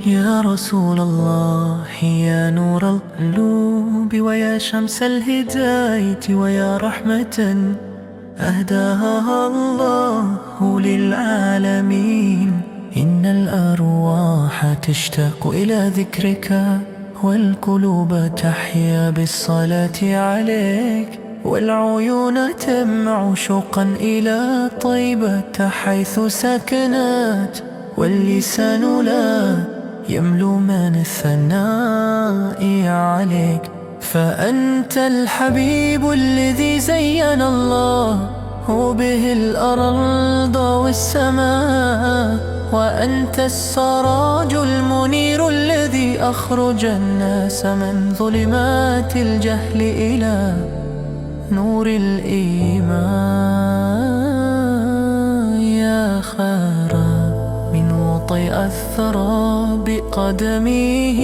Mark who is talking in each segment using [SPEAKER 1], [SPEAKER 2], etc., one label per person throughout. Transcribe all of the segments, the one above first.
[SPEAKER 1] يا رسول الله يا نور القلوب ويا شمس الهداية ويا رحمة أهداها الله للعالمين. إن الأرواح تشتاق إلى ذكرك والقلوب تحيا بالصلاة عليك، والعيون تمع شوقا إلى طيبة حيث سكنت، واللسان لا يملو من الثناء عليك. فأنت الحبيب الذي زين الله به الأرض والسماء، وأنت السراج المنير الذي أخرج الناس من ظلمات الجهل إلى نور الإيمان. يا خيرا من وطئ الثرى بقدمه،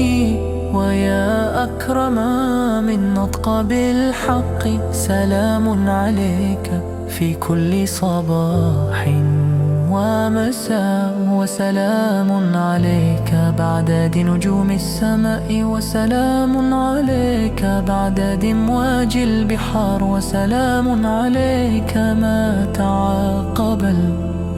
[SPEAKER 1] ويا أكرم من نطق بالحق، سلام عليك في كل صباح ومساء، وسلام عليك بعدد نجوم السماء، وسلام عليك بعدد أمواج البحار، وسلام عليك ما تعاقب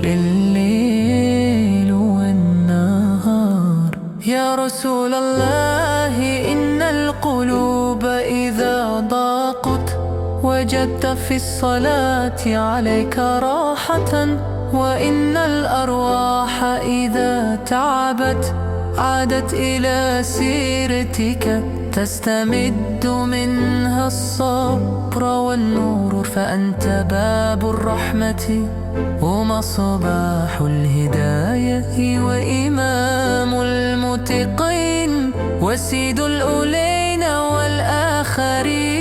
[SPEAKER 1] الليل والنهار. يا رسول الله إن القلوب إذا ضاقت وجدت في الصلاة عليك راحة، وإن الأرواح إذا تعبت عادت إلى سيرتك تستمد منها الصبر والنور. فأنت باب الرحمة ومصباح الهداية، وإمام المتقين وسيد الأولين والآخرين.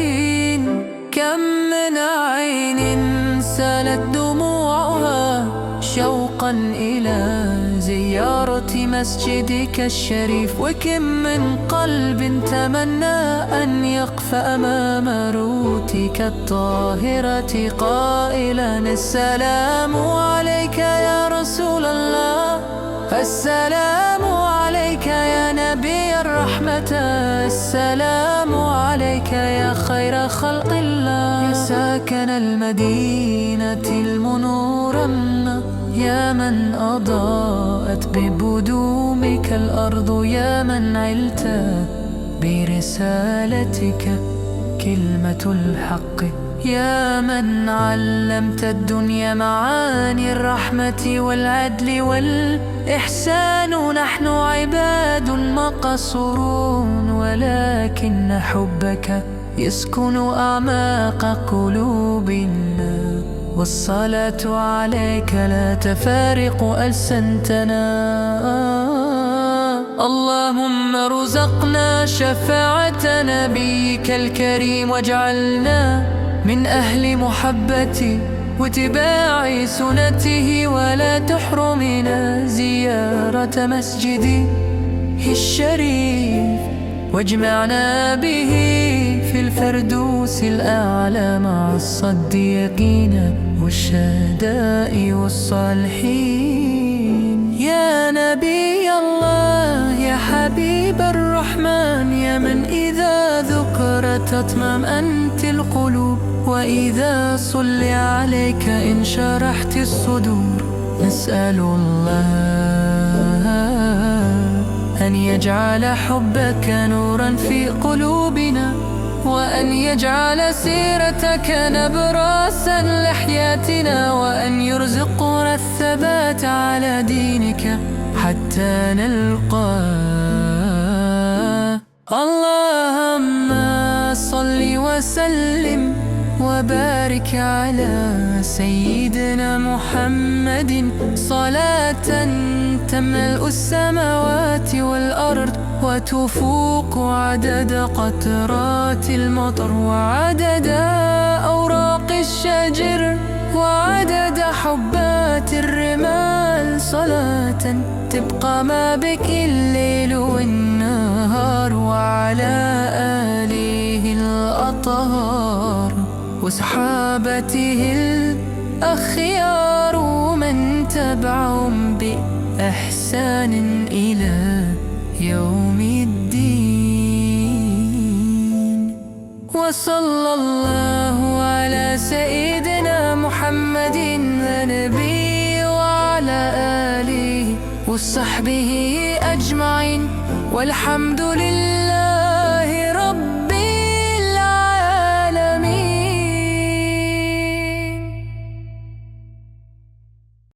[SPEAKER 1] كم من عين سالت دموعها شوقا إلى زيارة مسجدك الشريف، وكم من قلب تمنى أن يقف أمام روتك الطاهرة قائلا السلام عليك يا رسول الله، السلام عليك يا نبي الرحمة، السلام عليك يا خير خلق الله. يا ساكن المدينة المنورة، يا من أضاءت ببدومك الأرض، يا من علت برسالتك كلمة الحق، يا من علمت الدنيا معاني الرحمة والعدل والإحسان. نحن عباد مقصورون، ولكن حبك يسكن أعماق قلوبنا، والصلاة عليك لا تفارق ألسنتنا. اللهم ارزقنا شفاعة نبيك الكريم، واجعلنا من أهل محبته واتباع سنته، ولا تحرمنا زيارة مسجده الشريف، واجمعنا به في الفردوس الأعلى مع الصديقين والشهداء والصالحين. يا نبي الله يا حبيب الرحمن، يا من إذا ذكرت تطمأنت القلوب، وإذا صلي عليك انشرحت الصدور. نسأل الله أن يجعل حبك نورا في قلوبنا، وأن يجعل سيرتك نبراسا لحياتنا، وأن يرزقنا الثبات على دينك حتى نلقاه. اللهم صل وسلم وبارك على سيدنا محمد، صلاة تملأ السماوات والأرض وتفوق عدد قطرات المطر، وعدد أوراق الشجر، وعدد حبات الرمال. صلاة تبقى ما بك الليل والنهار، وعلى آله الأطهار وصحابته الأخيار، ومن تبعهم بإحسان إلى وصلى الله على سيدنا محمد النبي وعلى آله وصحبه أجمعين، والحمد لله.